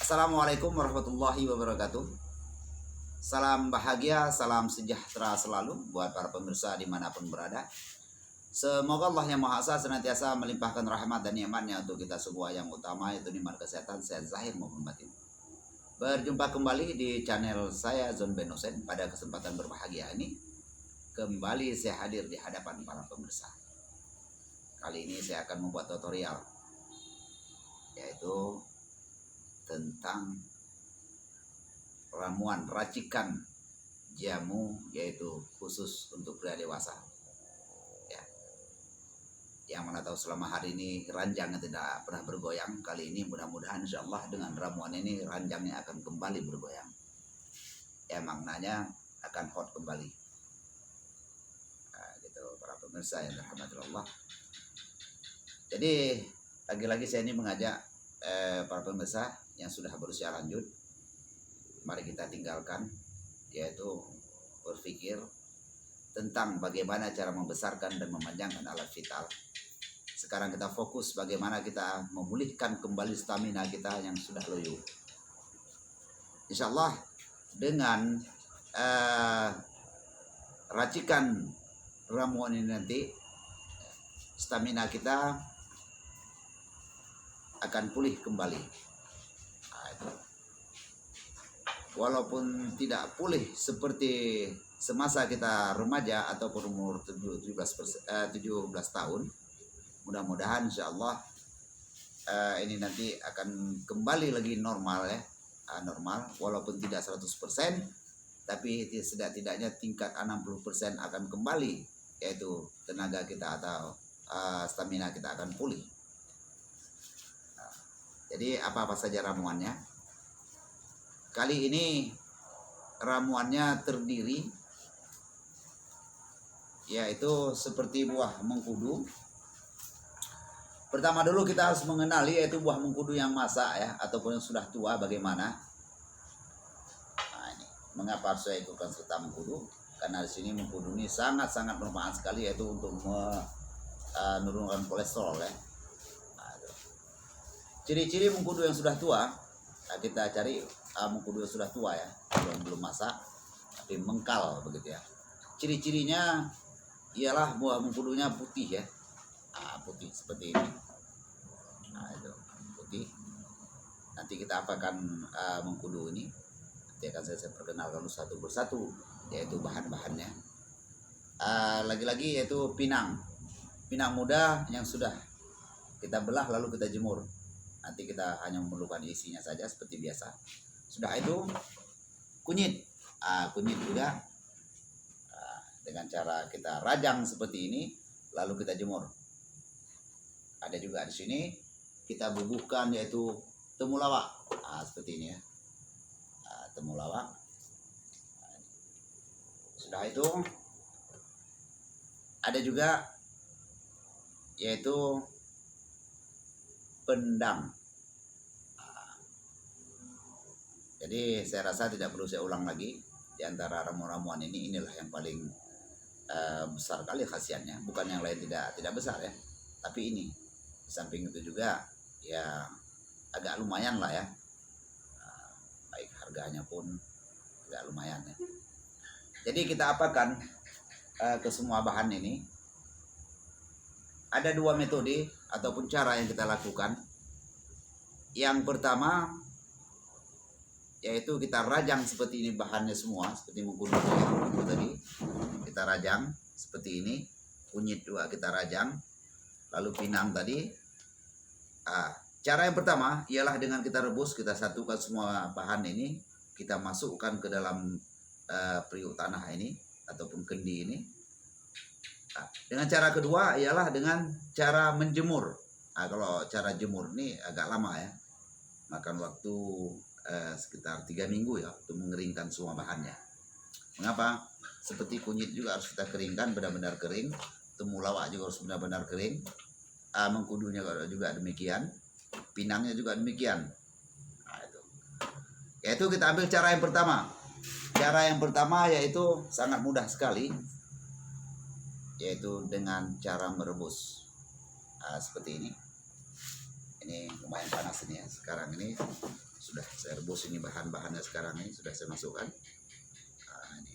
Assalamualaikum warahmatullahi wabarakatuh. Salam bahagia, salam sejahtera selalu buat para pemirsa dimanapun berada. Semoga Allah yang Maha Esa senantiasa melimpahkan rahmat dan nikmatnya untuk kita semua, yang utama yaitu nikmat kesehatan, sehat zahir maupun batin. Berjumpa kembali di channel saya Zon Ben Hussein. Pada kesempatan berbahagia ini kembali saya hadir di hadapan para pemirsa. Kali ini saya akan membuat tutorial, yaitu tentang ramuan racikan jamu, yaitu khusus untuk pria dewasa ya. Yang mana tahu selama hari ini ranjangnya tidak pernah bergoyang. Kali ini mudah-mudahan insyaallah dengan ramuan ini ranjangnya akan kembali bergoyang ya, maknanya akan hot kembali. Nah, gitu para pemirsa yang dirahmati Allah. Jadi lagi-lagi saya ini mengajak para pemirsa yang sudah berusia lanjut, mari kita tinggalkan, yaitu berpikir tentang bagaimana cara membesarkan dan memanjangkan alat vital. Sekarang kita fokus bagaimana kita memulihkan kembali stamina kita yang sudah loyo. Insya Allah dengan racikan ramuan ini nanti stamina kita akan pulih kembali. Walaupun tidak pulih seperti semasa kita remaja ataupun umur 17 tahun, mudah-mudahan insya Allah ini nanti akan kembali lagi normal ya, normal walaupun tidak 100%, tapi setidaknya tingkat 60% akan kembali, yaitu tenaga kita atau stamina kita akan pulih. Jadi apa-apa saja ramuannya? Kali ini ramuannya terdiri, yaitu seperti buah mengkudu. Pertama dulu kita harus mengenali yaitu buah mengkudu yang masak ya, ataupun yang sudah tua bagaimana. Nah, ini mengapa harus saya ikutkan serta mengkudu? Karena di sini mengkudu ini sangat-sangat bermanfaat sekali, yaitu untuk menurunkan kolesterol ya. Nah, ciri-ciri mengkudu yang sudah tua, nah kita cari mengkudu yang sudah tua ya, belum masak tapi mengkal begitu ya. Ciri-cirinya ialah buah mengkudunya putih ya, putih seperti ini. Nah itu putih. Nanti kita apakan mengkudu ini, nanti akan saya perkenalkan satu persatu, yaitu bahan-bahannya. Lagi-lagi yaitu pinang muda yang sudah kita belah lalu kita jemur. Nanti kita hanya memerlukan isinya saja seperti biasa. Sudah itu kunyit, kunyit juga dengan cara kita rajang seperti ini, lalu kita jemur. Ada juga di sini kita bubuhkan yaitu temulawak, seperti ini ya, temulawak. Sudah itu ada juga yaitu pendang. Jadi saya rasa tidak perlu saya ulang lagi. Di antara ramuan-ramuan ini, inilah yang paling besar kali khasiatnya. Bukan yang lain tidak besar ya, tapi ini. Di samping itu juga ya agak lumayan lah ya. Baik harganya pun agak lumayan ya. Jadi kita apakan ke semua bahan ini. Ada dua metode ataupun cara yang kita lakukan. Yang pertama yaitu kita rajang seperti ini bahannya semua, seperti mengkudu tadi kita rajang seperti ini, kunyit juga kita rajang, lalu pinang tadi. Cara yang pertama ialah dengan kita rebus, kita satukan semua bahan ini, kita masukkan ke dalam periuk tanah ini ataupun kendi ini. Dengan cara kedua ialah dengan cara menjemur. Kalau cara jemur ini agak lama ya, makan waktu sekitar 3 minggu ya untuk mengeringkan semua bahannya. Mengapa? Seperti kunyit juga harus kita keringkan benar-benar kering, temulawak juga harus benar-benar kering, mengkudunya juga demikian, pinangnya juga demikian. Nah, itu. Yaitu kita ambil cara yang pertama. Cara yang pertama yaitu sangat mudah sekali, yaitu dengan cara merebus. Seperti ini. Ini lumayan panas ini ya sekarang ini. sudah saya rebus. Ini bahan-bahannya sekarang ini sudah saya masukkan. Ini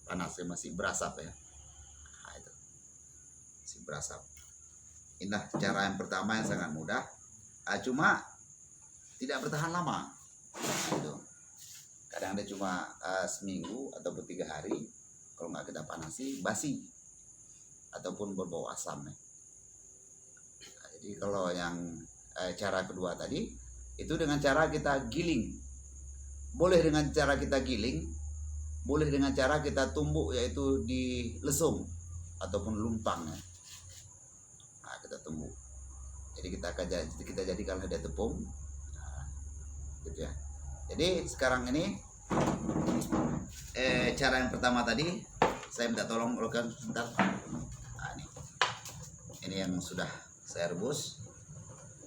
panasnya masih berasap ya. Itu masih berasap. Inilah cara yang pertama yang sangat mudah. Cuma tidak bertahan lama. Itu kadang ada cuma seminggu ataupun 3 hari. Kalau nggak kita panasi basi ataupun berbau asam ya. Jadi kalau yang cara kedua tadi itu dengan cara kita giling. Boleh dengan cara kita giling, boleh dengan cara kita tumbuk, yaitu di lesung ataupun lumpang ya. Nah, kita tumbuk. Jadi kita jadikan ada tepung. Nah, gitu ya. Jadi sekarang ini cara yang pertama tadi saya minta tolong rekan sebentar. Nah, ini yang sudah saya rebus.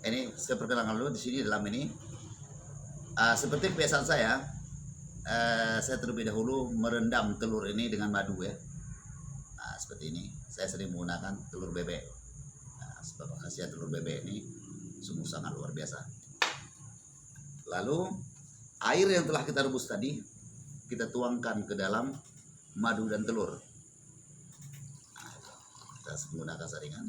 Ini saya perkenalkan dulu di sini dalam ini. Seperti kebiasaan saya terlebih dahulu merendam telur ini dengan madu ya. Nah, seperti ini. Saya sering menggunakan telur bebek. Sebab khasiat telur bebek ini sungguh sangat luar biasa. Lalu air yang telah kita rebus tadi kita tuangkan ke dalam madu dan telur. Nah, kita menggunakan saringan.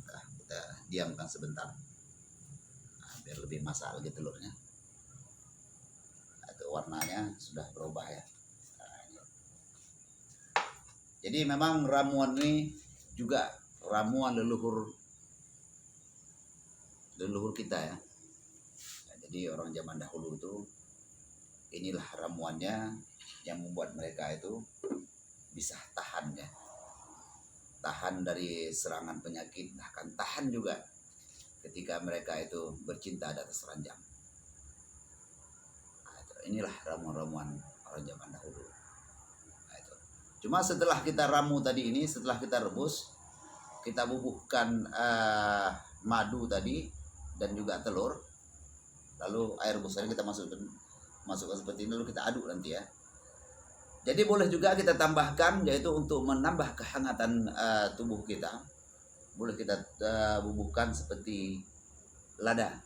Nah, kita diamkan sebentar. Nah, biar lebih masak lagi telurnya. Itu warnanya sudah berubah ya. Nah, ini. Jadi memang ramuan ini juga ramuan leluhur kita ya. Nah, jadi orang zaman dahulu itu inilah ramuannya yang membuat mereka itu bisa tahan ya. Tahan dari serangan penyakit, bahkan tahan juga ketika mereka itu bercinta di atas ranjang. Nah, inilah ramuan-ramuan orang zaman dahulu. Nah, itu. Cuma setelah kita ramu tadi ini, setelah kita rebus, kita bubuhkan madu tadi dan juga telur. Lalu air rebusannya kita masukkan seperti ini, lalu kita aduk nanti ya. Jadi boleh juga kita tambahkan, yaitu untuk menambah kehangatan tubuh kita. Boleh kita bubuhkan seperti lada.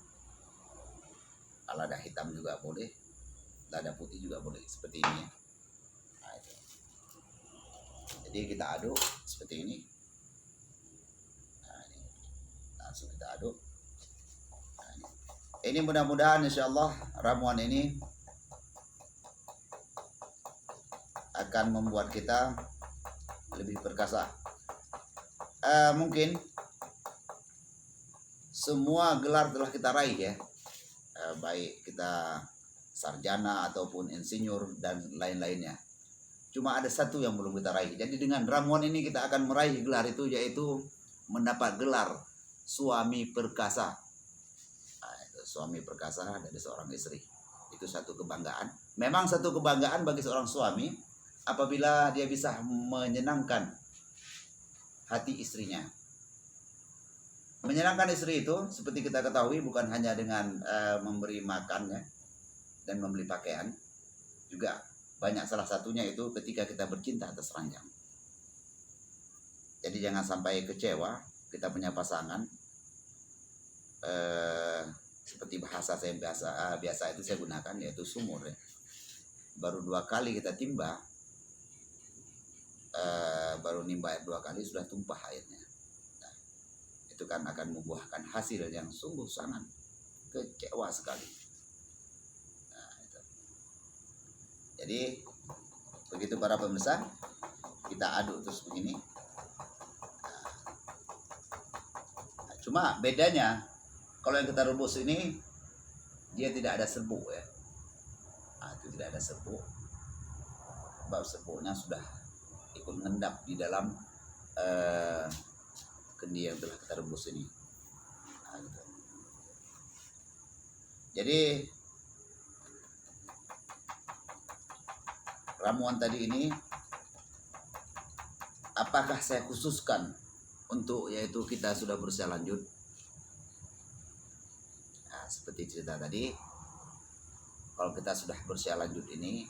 Lada hitam juga boleh, lada putih juga boleh, seperti ini ya. Nah, itu. Jadi kita aduk seperti ini. Nah, ini. Langsung kita aduk. Nah, ini mudah-mudahan insya Allah ramuan ini akan membuat kita lebih perkasa. Mungkin semua gelar telah kita raih ya, baik kita sarjana ataupun insinyur dan lain-lainnya. Cuma ada satu yang belum kita raih. Jadi dengan ramuan ini kita akan meraih gelar itu, yaitu mendapat gelar suami perkasa. Nah, itu suami perkasa dari seorang istri. Itu satu kebanggaan. Memang satu kebanggaan bagi seorang suami apabila dia bisa menyenangkan hati istrinya. Menyenangkan istri itu seperti kita ketahui bukan hanya dengan memberi makannya dan membeli pakaian, juga banyak, salah satunya itu ketika kita bercinta atas ranjang. Jadi jangan sampai kecewa kita punya pasangan. Seperti bahasa saya biasa itu saya gunakan, yaitu sumur ya. Baru 2 kali kita timba, baru nimba 2 kali sudah tumpah airnya. Nah, itu kan akan membuahkan hasil yang sungguh sangat kecewa sekali. Nah, itu. Jadi begitu para pemirsa, kita aduk terus begini. Nah, cuma bedanya kalau yang kita rebus ini dia tidak ada serbuk ya. Nah, itu tidak ada serbuk. Sebab serbuknya sudah ikut mengendap di dalam kendi yang telah kita rebus ini. Nah, gitu. Jadi ramuan tadi ini apakah saya khususkan untuk yaitu kita sudah berusia lanjut? Nah, seperti cerita tadi, kalau kita sudah berusia lanjut ini,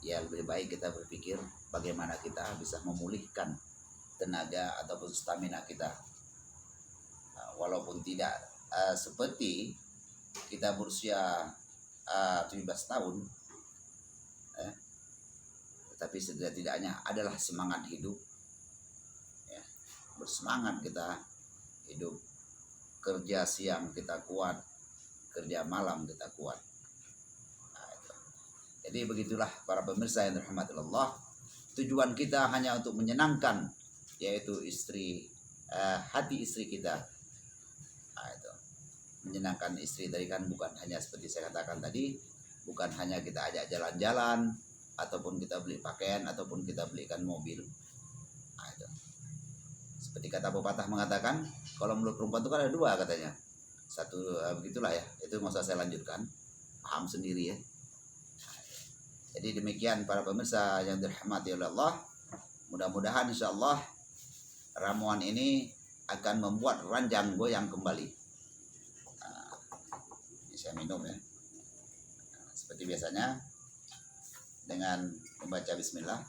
ya lebih baik kita berpikir bagaimana kita bisa memulihkan tenaga ataupun stamina kita. Walaupun tidak seperti kita berusia 17 tahun, tetapi setidak-tidaknya adalah semangat hidup, ya. Bersemangat kita hidup, kerja siang kita kuat, kerja malam kita kuat. Jadi begitulah para pemirsa yang dirahmati Allah. Tujuan kita hanya untuk menyenangkan, yaitu hati istri kita. Menyenangkan istri tadi kan bukan hanya seperti saya katakan tadi, bukan hanya kita ajak jalan-jalan, ataupun kita beli pakaian, ataupun kita belikan mobil. Seperti kata pepatah mengatakan, kalau menurut perempuan itu kan ada dua katanya. Satu, begitulah ya, itu nggak usah saya lanjutkan, paham sendiri ya. Jadi demikian para pemirsa yang dirahmati oleh Allah. Mudah-mudahan insya Allah ramuan ini akan membuat ranjang goyang kembali. Saya minum ya, seperti biasanya dengan membaca Bismillah.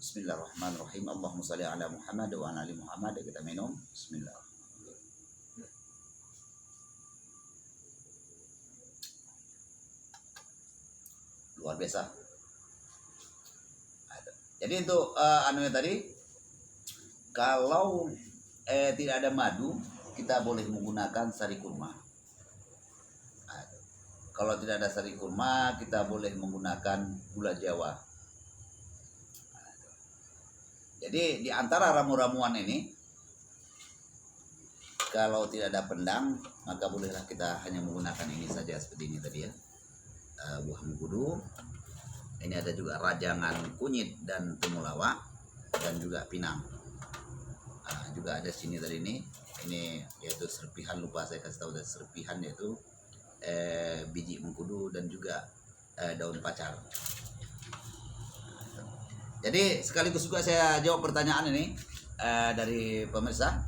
Bismillahirrahmanirrahim. Allahumma shalli ala Muhammad wa ala ali Muhammad. Kita minum. Bismillah. Luar biasa. Jadi untuk anunya tadi, kalau tidak ada madu, kita boleh menggunakan sari kurma. Kalau tidak ada sari kurma, kita boleh menggunakan gula Jawa. Jadi di antara ramu-ramuan ini, kalau tidak ada pendang, maka bolehlah kita hanya menggunakan ini saja seperti ini tadi ya. Buah mengkudu. Ini ada juga rajangan kunyit dan temulawak, dan juga pinang. Juga ada sini tadi ini yaitu serpihan, lupa saya kasih tahu, dari serpihan yaitu biji mengkudu dan juga daun pacar. Jadi sekaligus juga saya jawab pertanyaan ini dari pemirsa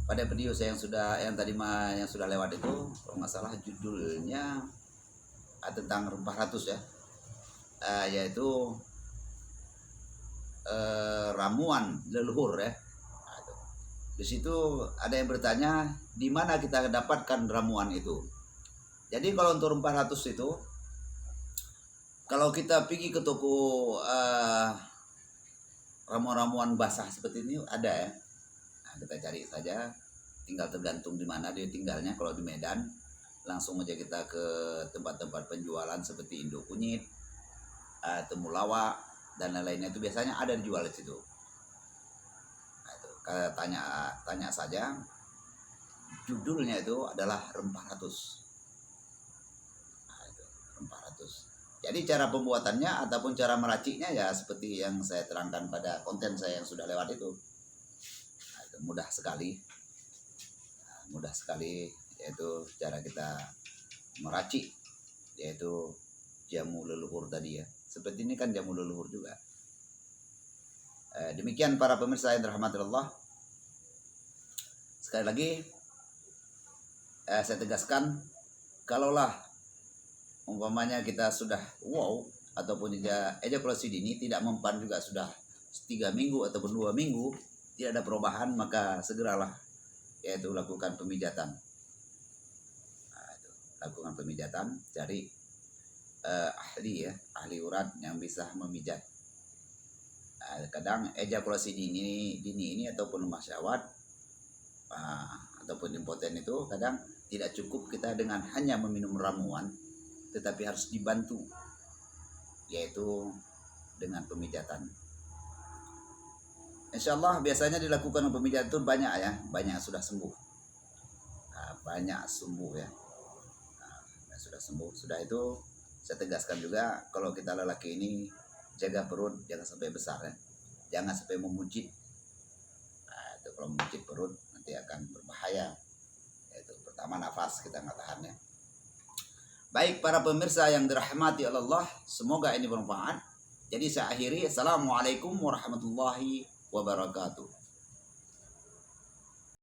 pada video saya yang sudah lewat itu, kalau nggak salah judulnya tentang rempah ratus ya, yaitu ramuan leluhur ya. Di situ ada yang bertanya di mana kita dapatkan ramuan itu. Jadi kalau untuk rempah ratus itu, kalau kita pergi ke toko ramuan-ramuan basah seperti ini ada ya. Nah, kita cari saja, tinggal tergantung di mana dia tinggalnya. Kalau di Medan, langsung aja kita ke tempat-tempat penjualan seperti Indo Kunyit, Temulawak dan lain-lainnya, itu biasanya ada dijual di situ. Nah, itu tanya saja, judulnya itu adalah rempah ratus. Jadi cara pembuatannya ataupun cara meraciknya ya seperti yang saya terangkan pada konten saya yang sudah lewat itu. Itu mudah sekali, yaitu cara kita meracik, yaitu jamu leluhur tadi ya. Seperti ini kan jamu leluhur juga. Demikian para pemirsa yang dirahmati Allah. Sekali lagi saya tegaskan, kalaulah umpamanya kita sudah ataupun ejakulasi dini tidak mempan juga sudah 3 minggu ataupun 2 minggu tidak ada perubahan, maka segeralah yaitu lakukan pemijatan. Lakukan pemijatan, cari ahli urat yang bisa memijat. Kadang ejakulasi dini ini ataupun lemah syahwat ataupun impoten itu kadang tidak cukup kita dengan hanya meminum ramuan, tetapi harus dibantu, yaitu dengan pemijatan. Insya Allah biasanya dilakukan pemijatan itu banyak ya, banyak sudah sembuh, sudah sembuh. Sudah itu saya tegaskan juga, kalau kita lelaki ini jaga perut, jangan sampai besar ya, jangan sampai memuncit. Itu kalau memuncit perut nanti akan berbahaya. Itu pertama nafas kita nggak tahan ya. Baik para pemirsa yang dirahmati Allah, semoga ini bermanfaat. Jadi saya akhiri, assalamualaikum warahmatullahi wabarakatuh.